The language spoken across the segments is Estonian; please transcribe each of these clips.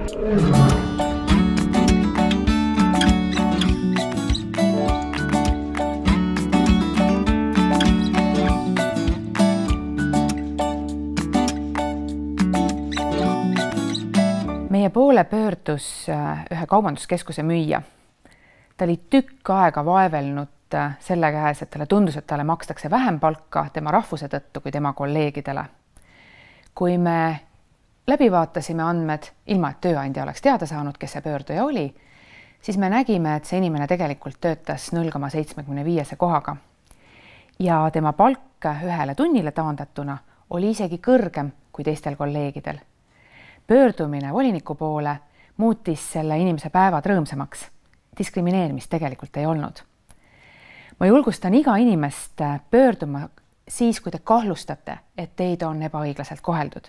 Meie poole pöördus ühe kaubanduskeskuse müüja. Ta oli tükk aega vaevelnud selle käes, et talle tundus, et talle makstakse vähem palka tema rahvuse tõttu kui tema kolleegidele. Kui me läbi vaatasime andmed, ilma et tööandja oleks teada saanud, kes see pöörduja oli, siis me nägime, et see inimene tegelikult töötas 0,75 kohaga. Ja tema palk ühele tunnile taandatuna oli isegi kõrgem kui teistel kolleegidel. Pöördumine voliniku poole muutis selle inimese päevad rõõmsamaks. Diskrimineerimist tegelikult ei olnud. Ma julgustan iga inimest pöörduma siis, kui te kahlustate, et teid on ebaõiglaselt koheldud.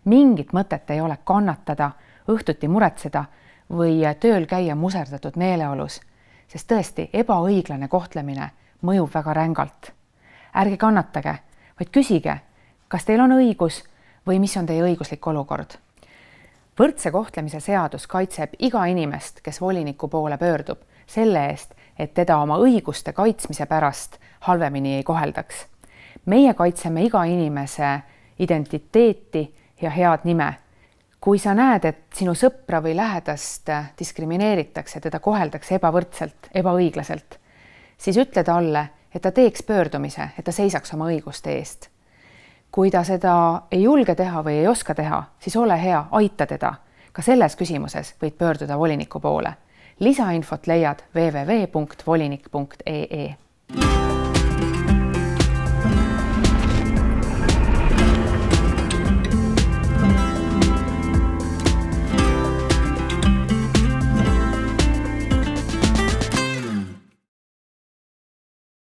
Mingit mõtet ei ole kannatada, õhtuti muretseda või tööl käia muserdatud meeleolus, sest tõesti ebaõiglane kohtlemine mõjub väga rängalt. Ärge kannatage, vaid küsige, kas teil on õigus või mis on teie õiguslik olukord. Võrdse kohtlemise seadus kaitseb iga inimest, kes voliniku poole pöördub, selle eest, et teda oma õiguste kaitsmise pärast halvemini ei koheldaks. Meie kaitseme iga inimese identiteeti ja head nime. Kui sa näed, et sinu sõpra või lähedast diskrimineeritakse, teda koheldakse ebavõrdselt, ebaõiglaselt, siis ütle talle, et ta teeks pöördumise, et ta seisaks oma õiguste eest. Kui ta seda ei julge teha või ei oska teha, siis ole hea, aita teda. Ka selles küsimuses võid pöörduda voliniku poole. Lisainfot leiad www.volinik.ee.